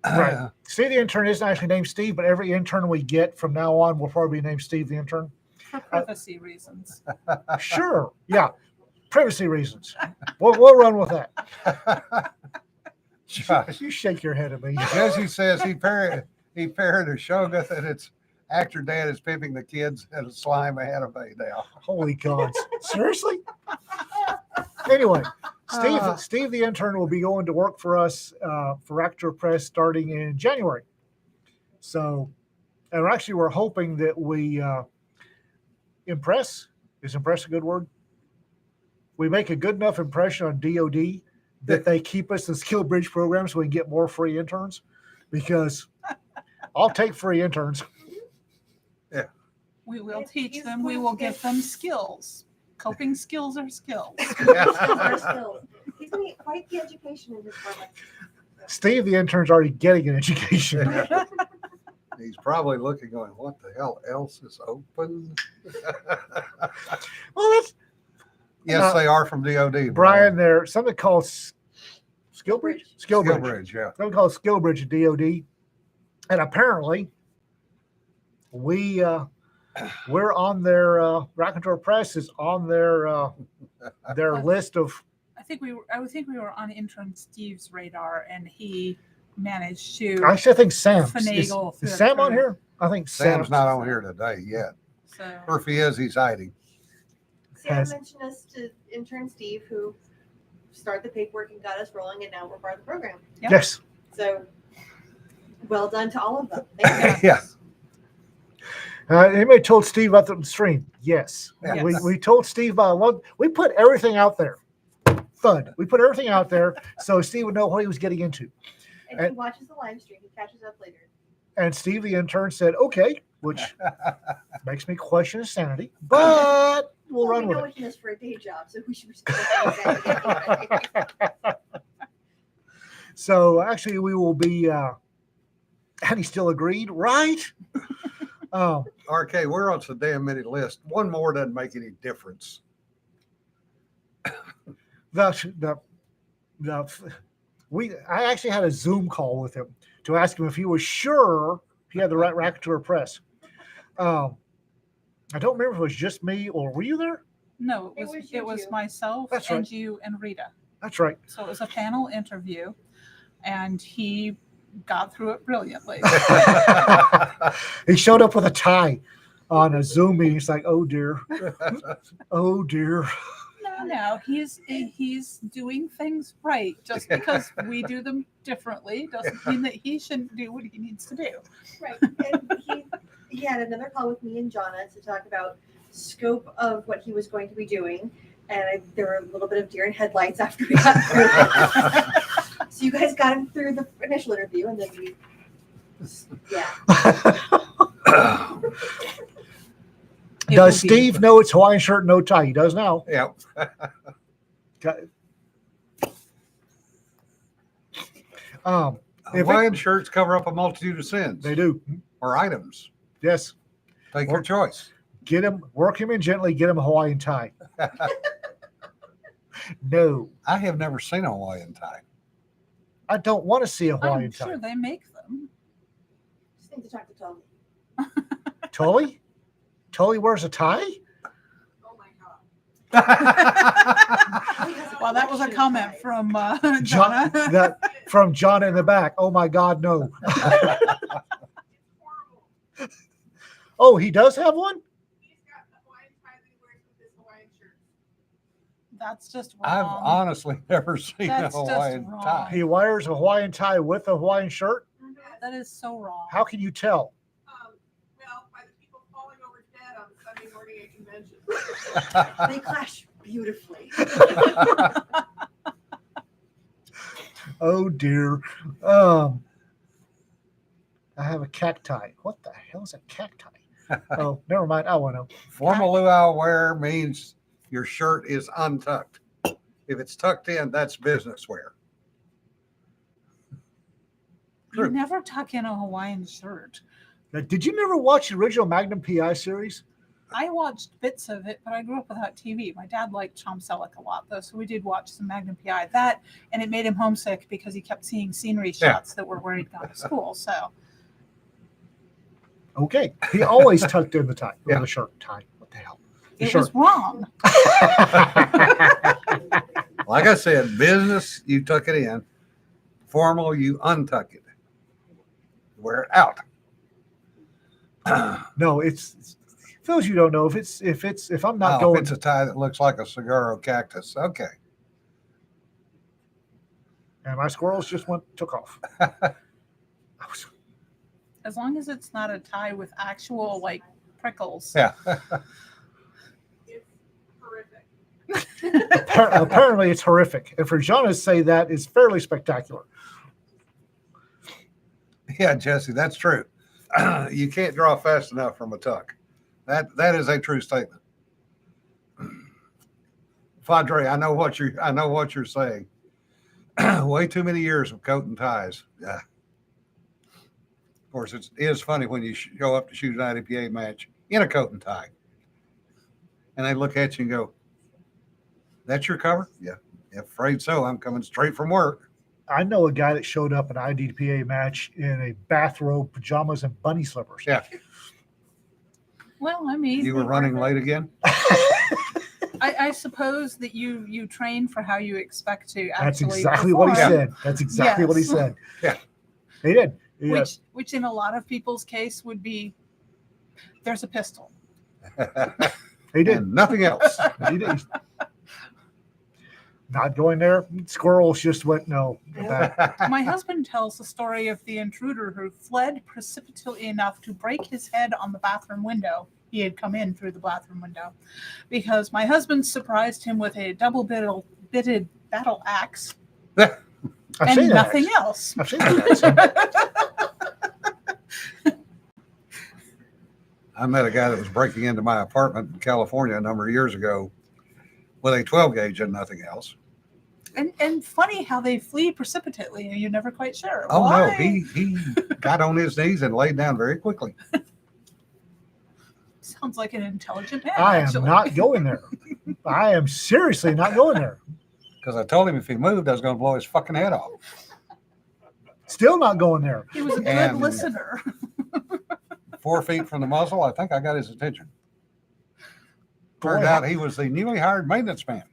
right. Steve the intern isn't actually named Steve, but every intern we get from now on will probably be named Steve the intern. For privacy reasons. Sure, yeah, privacy reasons. We'll run with that. Josh, You shake your head at me. Jesse says he paired a Shogoth, and its actor dad is pimping the kids at a slime ahead of Bay now. Holy gods. Seriously? Anyway, Uh. Steve the intern will be going to work for us for Actor Press starting in January. So, and we're hoping that we impress. Is impress a good word? We make a good enough impression on DOD that they keep us in skill bridge programs so we can get more free interns, because I'll take free interns. We will If teach you them. We want will to give get- them skills. Coping skills are skills. Skills are skills. He's going to get quite the education in his department. Steve the intern's already getting an education. He's probably looking, going, "What the hell else is open?" Well, that's Yes, they are from DOD. Brian. There's something called Skill Bridge. Skill Bridge. Skillbridge, yeah. Something called Skill Bridge at DOD, and apparently we're on their Raconteur Press is on their list of. I think we were on intern Steve's radar, and he managed to. Actually, I think Sam Finagle is Sam on through. here. I think Sam's not on here today yet. So Or if he is, he's hiding. Sam Has- mentioned us to intern Steve, who started the paperwork and got us rolling, and now we're part of the program. Yep. Yes. So, well done to all of them. Thank you. Yeah. Anybody told Steve about the stream? Yes. Yes. We told Steve about one. We put everything out there. Thud. We put everything out there so Steve would know what he was getting into. And he watches the live stream. He catches up later. And Steve, the intern, said, "Okay," which makes me question his sanity, but we'll run we with know it. what he does for a day job, so we should respect that. So actually, we will be. And he still agreed, right? RK, we're on some damn many list. One more doesn't make any difference. I actually had a Zoom call with him to ask him if he was sure he had the right Raconteur Press. I don't remember if it was just me or were you there? no, It it was was you two. myself That's and right. you and Rita. That's right. So it was a panel interview, and he got through it brilliantly. He showed up with a tie on a Zoom meeting. He's like, "Oh dear, oh dear." No, he's doing things right. Just because we do them differently doesn't mean that he shouldn't do what he needs to do. Right. And he had another call with me and Jonna to talk about scope of what he was going to be doing. And there were a little bit of deer in headlights after we got through it. So you guys got him through the initial interview, and then we, yeah. It Does will be- Steve know it's Hawaiian shirt, no tie? He does now. Yeah. Got- If it- Hawaiian shirts cover up a multitude of sins They do. or items. Yes. Take your choice. Get him, work him in gently, get him a Hawaiian tie. No, I have never seen a Hawaiian tie. I don't want to see a Hawaiian I'm tie. sure they make them. Just need to talk to Tommy. Tully? Tully wears a tie? Oh my God. Well, that was a comment from John, Jonna. that from John in the back. Oh my God, no. Oh, he does have one? He's got the Hawaiian tie that he wears with his Hawaiian shirt. That's just I've wrong. honestly never seen a That's just Hawaiian wrong. tie. He wears a Hawaiian tie with a Hawaiian shirt? That is so wrong. How can you tell? Well, by the people falling over dead on Sunday morning at convention. They clash beautifully. Oh dear. I have a cacti. What the hell is a cacti? Oh, never mind. I want to. Formal luau wear means your shirt is untucked. If it's tucked in, that's business wear. You never tuck in a Hawaiian shirt. Did you never watch the original Magnum PI series? I watched bits of it, but I grew up without TV. My dad liked Tom Selleck a lot, though, so we did watch some Magnum PI. That, and it made him homesick because he kept seeing scenery Yeah. shots that were where he'd gone to school. So Okay. He always tucked in the tie. Or Yeah. the shirt tie. What the hell? The it shirt. was wrong. Like I said, business, you tuck it in. Formal, you untuck it. wear it out. No, it's Phil's. You don't know if I'm not Oh, going. it's a tie that looks like a Cigar Cactus. Okay. And my squirrels just took off. As long as it's not a tie with actual like prickles. Yeah. It's horrific. Apparently, it's horrific. And for John to say that is fairly spectacular. Yeah, Jesse, that's true. You can't draw fast enough from a tuck. That is a true statement. Fadre, I know what you're saying. Way too many years of coat and ties. Yeah. Of course, it is funny when you show up to shoot an IDPA match in a coat and tie, and they look at you and go, "That's your cover?" Yeah, afraid so. I'm coming straight from work. I know a guy that showed up at an IDPA match in a bathrobe, pajamas, and bunny slippers. Yeah. Well, I mean, You were running late again. I suppose that you train for how you expect to actually. That's exactly what he perform, said. That's exactly what he Yes. said. Yeah. He did. Yes. Which in a lot of people's case would be, there's a pistol. He did. And nothing else. He did. Not going there. Squirrels just went no. Back. My husband tells the story of the intruder who fled precipitately enough to break his head on the bathroom window. He had come in through the bathroom window because my husband surprised him with a double-bitted battle axe I've and seen that. nothing else. I've seen that. I met a guy that was breaking into my apartment in California a number of years ago with a 12 gauge and nothing else. And funny how they flee precipitately and you're never quite sure. Oh Why? no, he got on his knees and laid down very quickly. Sounds like an intelligent man. I am actually. not going there. I am seriously not going there. Because I told him if he moved, I was going to blow his fucking head off. Still not going there. He was a good And- listener. 4 feet from the muzzle, I think I got his attention. Turned Boy, out he was the newly hired maintenance man.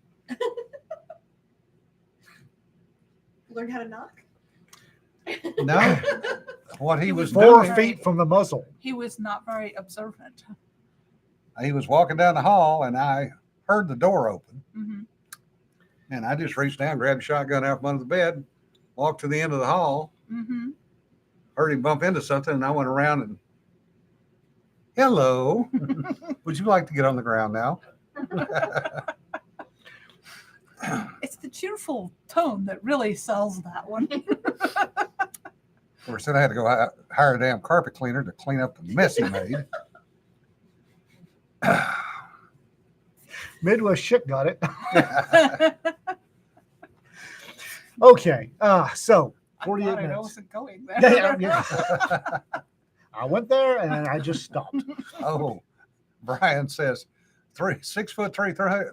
Learn how to knock. No, what he was 4 doing, feet from the muzzle. He was not very observant. he was walking down the hall and I heard the door open. Hmm. And I just reached down, grabbed a shotgun out from under the bed, walked to the end of the hall, Hmm. heard him bump into something, and I went around and, hello, would you like to get on the ground now? It's the cheerful tone that really sells that one. Of course, then I had to go hire a damn carpet cleaner to clean up the mess he made. Midwest shit got it. Okay. So I 48 thought I minutes. wasn't going Yeah, there. yeah. I went there and I just stopped. Oh, Brian says, 6'3",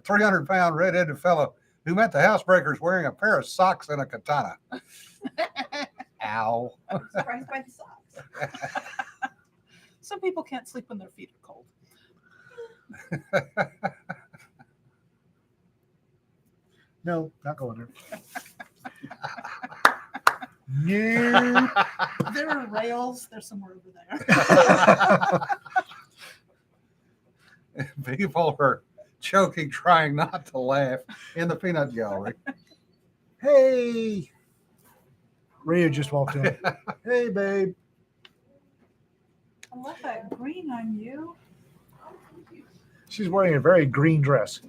300-pound red-headed fellow who met the housebreakers wearing a pair of socks and a katana. Ow. I'm surprised by the socks. Some people can't sleep when their feet are cold. No, not going there. No. There are rails. There's somewhere over there. People are choking, trying not to laugh in the peanut gallery. Hey. Rhea just walked in. Hey, babe. I love that green on you. She's wearing a very green dress.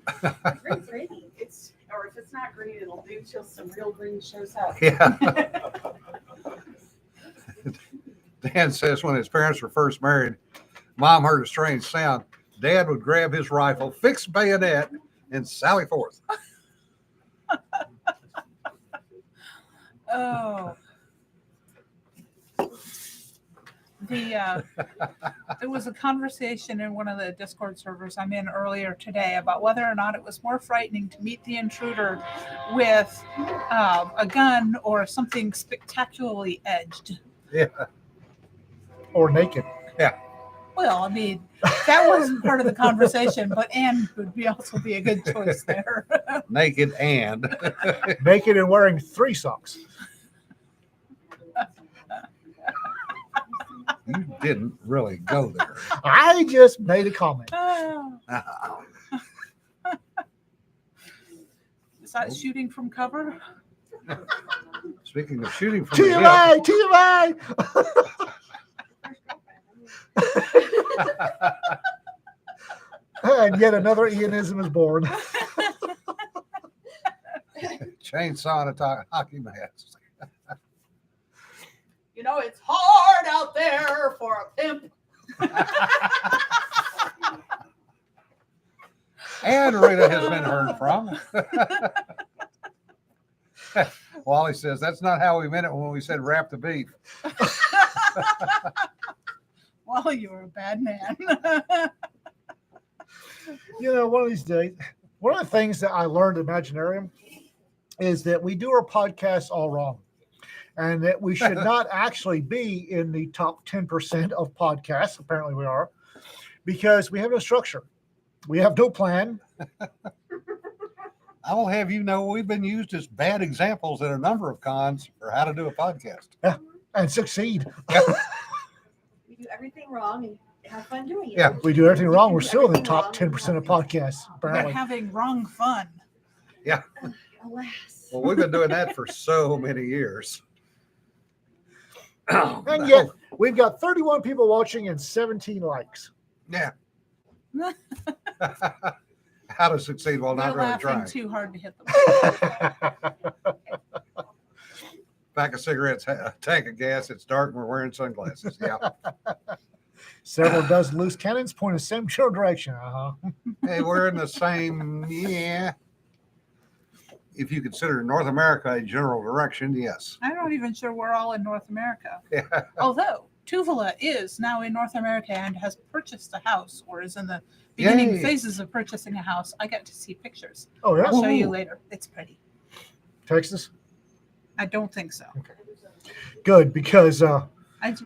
Green's pretty. It's, or if it's not green, it'll do till some real green shows up. Yeah. Dan says when his parents were first married, Mom heard a strange sound. Dad would grab his rifle, fix bayonet, and sally forth. Oh. There was a conversation in one of the Discord servers I'm in earlier today about whether or not it was more frightening to meet the intruder with a gun or something spectacularly edged. Yeah. Or naked. Well, I mean, that wasn't part of the conversation, but and would also be a good choice there. Naked and. Naked and wearing 3 socks. You didn't really go there. I just made a comment. Is that shooting from cover? Speaking of shooting from the TMI, TMI. And yet another Indianism is born. hip, chainsaw and a hockey mask. You know, it's hard out there for a pimp. And Rita has been heard from. Wally says, that's not how we meant it when we said wrap the beef. Well, you're a bad man. You know, one of these days, one of the things that I learned at Imaginarium is that we do our podcasts all wrong. And that we should not actually be in the top 10% of podcasts. Apparently we are, because we have no structure. We have no plan. I will have you know we've been used as bad examples at a number of cons for how to do a podcast. And succeed. We do everything wrong and have fun doing it. Yeah. We do everything wrong. We're Do still in the everything top wrong 10% of and podcasts, We're apparently. having wrong fun. Alas. Well, we've been doing that for so many years. And yet we've got 31 people watching and 17 likes. Yeah. How to succeed while We're not really laughing trying. too hard to hit the Pack of cigarettes, a tank of gas. It's dark and we're wearing sunglasses. Yeah. Several dozen loose cannons point in the same general direction. Hey, we're in the same, yeah. If you consider North America a general direction, yes. I'm not even sure we're all in North America. Yeah. Although Tuvalu is now in North America and has purchased a house or is in the beginning Yay. phases of purchasing a house. I got to see pictures. Oh, yeah? I'll show you Ooh. later. It's pretty. Texas? I don't think so. Good, because I,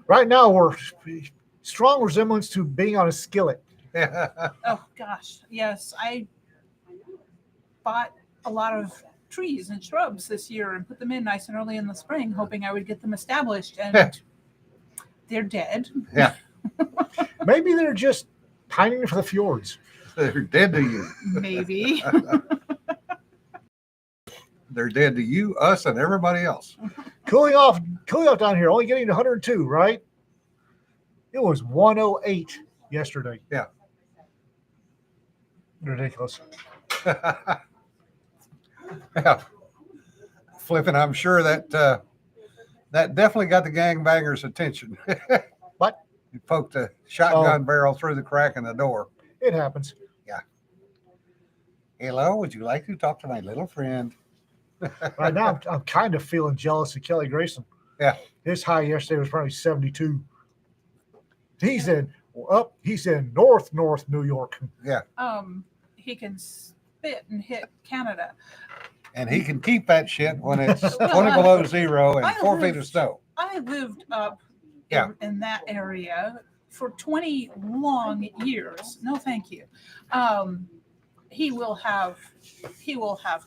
right now we're strong resemblance to being on a skillet. oh gosh, yes, I bought a lot of trees and shrubs this year and put them in nice and early in the spring, hoping I would get them established, and they're dead. Maybe they're just pining for the fjords. They're dead to you. Maybe. They're dead to you, us, and everybody else. Cooling off down here, only getting to 102, right? It was 108 yesterday. Yeah. Ridiculous. Yeah. Flipping, I'm sure that that definitely got the gangbangers' attention. What? You poked a shotgun barrel through the crack in the door. It happens. Hello, would you like to talk to my little friend? Right now, I'm kind of feeling jealous of Kelly Grayson. Yeah. His high yesterday was probably 72. He's in North New York. He can spit and hit Canada. And he can keep that shit when it's 20 below zero and I 4 feet of lived- snow. I lived up Yeah. in that area for 20 long years. No, thank you. He will have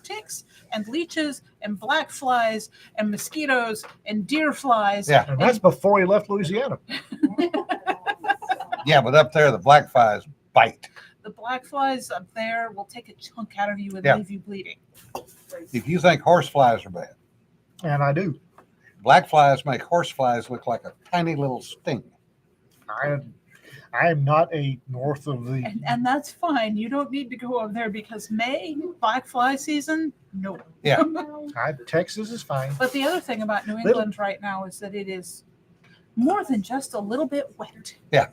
ticks and leeches and black flies and mosquitoes and deer flies. Yeah. And that's before he left Louisiana. Yeah, but up there, the black flies bite. The black flies up there will take a chunk out of you and Yeah. leave you bleeding. If you think horse flies are bad, And I do. black flies make horse flies look like a tiny little sting. I am not a north of the. And that's fine. You don't need to go over there because May, black fly season, no. Yeah. Texas is fine. But the other thing about New Little- England right now is that it is more than just a little bit wet. Yeah.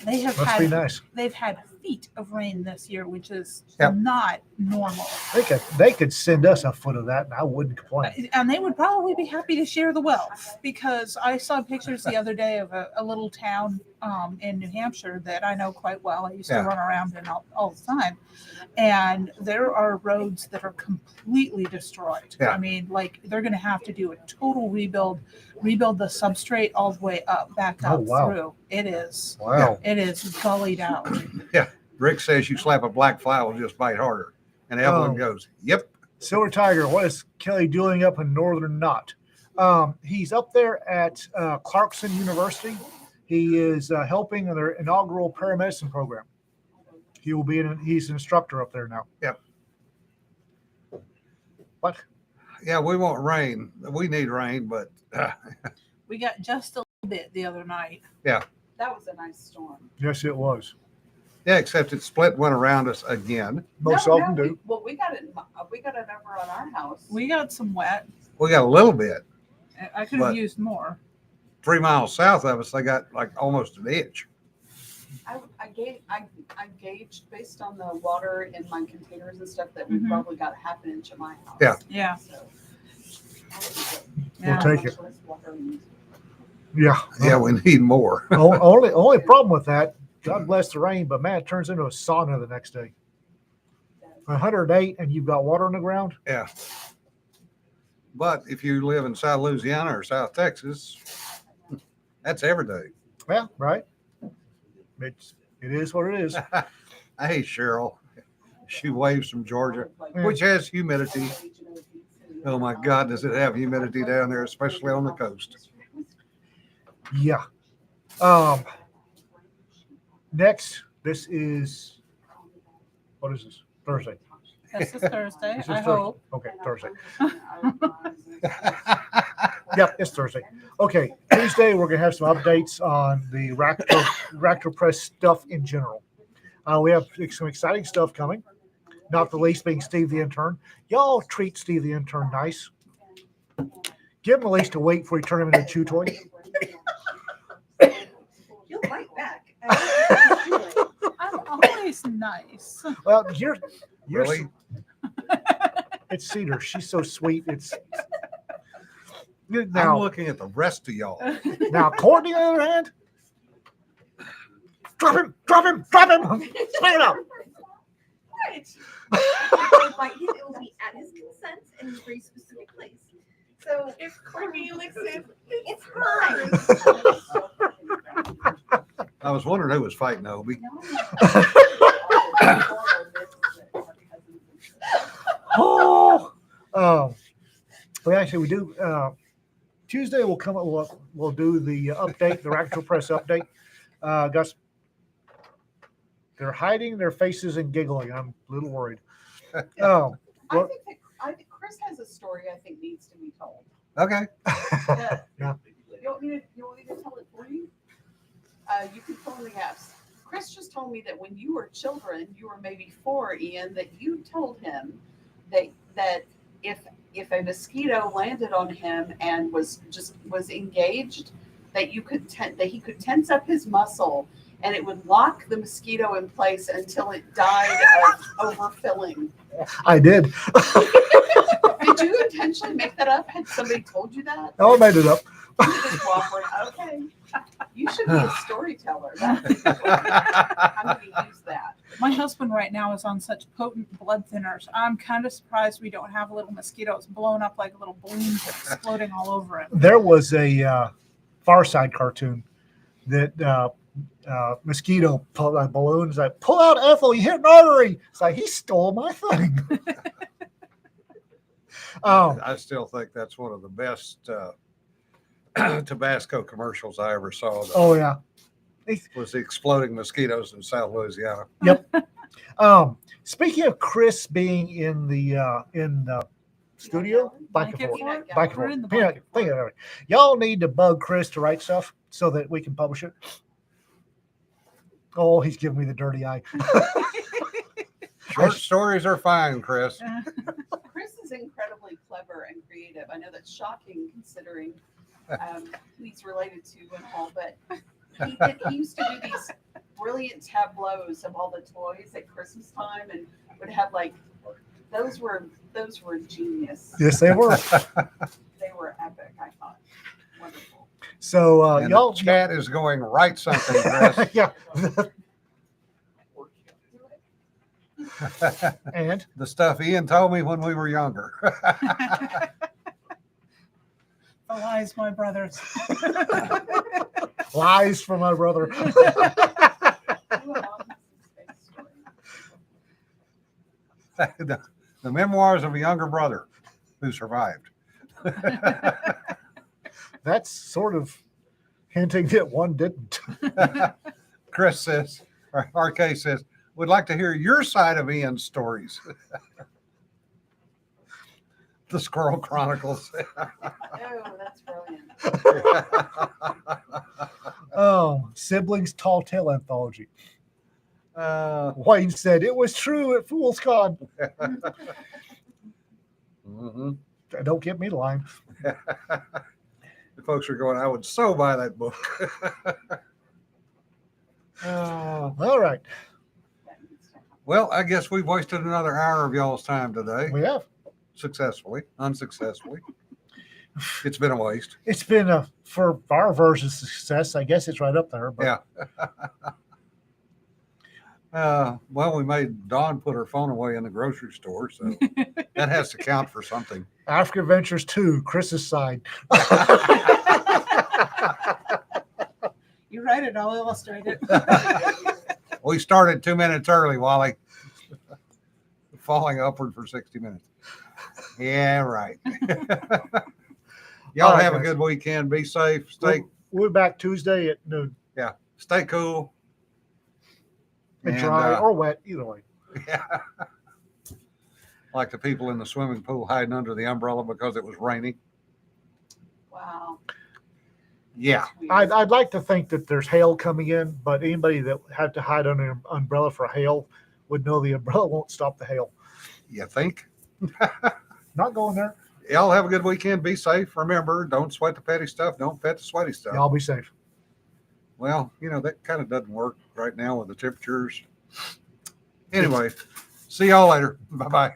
They have Must be had nice. they've had feet of rain this year, which is Yep. not normal. They could send us a foot of that, and I wouldn't complain. And they would probably be happy to share the wealth because I saw pictures the other day of a little town in New Hampshire that I know quite well. I used to Yeah. run around in all the time. And there are roads that are completely destroyed. Yeah. I mean, like they're going to have to do a total rebuild the substrate all the way up, back Oh, up wow. through. It is Wow. gullied out. Rick says you slap a black fly, will just bite harder. And Evelyn Oh. goes, yep. Silver Tiger, what is Kelly doing up in Northern Knot? He's up there at Clarkson University. He is helping in their inaugural paramedicine program. He will be he's an instructor up there now. Yep. What? Yeah, we want rain. We need rain, but We got just a little bit the other night. That was a nice storm. Yes, it was. yeah, except it split went around us again. Most of them do. We got it over on our house. We got some wet. We got a little bit. I could have But- used more. 3 miles south of us, they got like almost an inch. I gauged based on the water in my containers and stuff that we Mhm. probably got half an inch at my house. Yeah. Yeah. So, Yeah. We'll take it. much less water we need. Yeah. Yeah, we need more. Only problem with that, God bless the rain, but man, it turns into a sauna the next day. 108 and you've got water on the ground. Yeah. But if you live in South Louisiana or South Texas, that's every day. Yeah, right. It is what it is. I hate Cheryl. She waves from Georgia, Yeah. which has humidity. Oh my God, does it have humidity down there, especially on the coast? Yeah. Next, this is what is this? Thursday. This is Thursday. This is I Thursday. hope. Okay, Thursday. Yep, it's Thursday. Okay, Tuesday we're gonna have some updates on the Raptor Press stuff in general. We have some exciting stuff coming. Not the least being Steve the intern. Y'all treat Steve the intern nice. Give him at least a week before you turn him into a chew toy. You'll fight back. I'm always nice. Well, you're Really? It's Cedar. She's so sweet. It's I'm now. looking at the rest of y'all. Now, Courtney, on the other hand, drop him. Spit it out. What? If I hit, it will be at his consent in a very specific place. So If Courtney licks it, it's hers. I was wondering who was fighting Obi. Oh, we do. Tuesday we'll come up. We'll do the update, the Raptor Press update. Gus, they're hiding their faces and giggling. I'm a little worried. Oh, I think Chris has a story I think needs to be told. Okay. Yeah. You want me to tell it for you? You can fill in the gaps. Chris just told me that when you were children, you were maybe 4, Ian, that you told him that if a mosquito landed on him and was engaged, that he could tense up his muscle and it would lock the mosquito in place until it died of overfilling. I did. Did you intentionally make that up? Had somebody told you that? Oh, I made it up. You just cooperate. Okay. You should be a storyteller. I'm going to use that. My husband right now is on such potent blood thinners. I'm kind of surprised we don't have little mosquitoes blowing up like little balloons exploding all over him. There was a Far Side cartoon that mosquito pull out balloons. Like, pull out Ethel, you hit an artery. It's like he stole my thing. I still think that's one of the best Tabasco commercials I ever saw. Oh yeah. Was the exploding mosquitoes in South Louisiana. Speaking of Chris being in the studio, back and forth, back and We're in the forth. Think of it. Y'all need to bug Chris to write stuff so that we can publish it. Oh, he's giving me the dirty eye. Short stories are fine, Chris. Chris is incredibly clever and creative. I know that's shocking considering who he's related to and all, but he used to do these brilliant tableaus of all the toys at Christmas time and would have like those were genius. Yes, they were. They were epic, I thought. Wonderful. So And y'all, the chat is going, write something, Chris. yeah. And The stuff Ian told me when we were younger. The lies, my brothers. lies from my brother. Do a long space story. The memoirs of a younger brother who survived. That's sort of hinting that one didn't. Chris says, or RK says, would like to hear your side of Ian's stories. The Squirrel Chronicles. Oh, that's brilliant. Oh, siblings tall tale anthology. uh, Wayne said it was true at Fool's Con. mhm. Don't get me lying. The folks are going, I would so buy that book. All right, Well, I guess we've wasted another hour of y'all's time today. we have. Successfully, unsuccessfully. It's been a waste. It's been for our version success. I guess it's right up there. But Yeah. Well, we made Dawn put her phone away in the grocery store, so that has to count for something. African Adventures 2, Chris's side. You write it, I'll illustrate it. We started 2 minutes early, Wally. Falling upward for 60 minutes. Yeah, right. Y'all All right, have a guys. good weekend. Be safe. Stay We're back Tuesday at noon. stay cool. And And, dry or wet, either way. Yeah. Like the people in the swimming pool hiding under the umbrella because it was raining. Wow. Yeah. That's weird. I'd like to think that there's hail coming in, but anybody that had to hide under an umbrella for hail would know the umbrella won't stop the hail. You think? Not going there. Y'all have a good weekend. Be safe. Remember, don't sweat the petty stuff. Don't pet the sweaty stuff. Y'all be safe. Well, that kind of doesn't work right now with the temperatures. Anyway, see y'all later. Bye bye.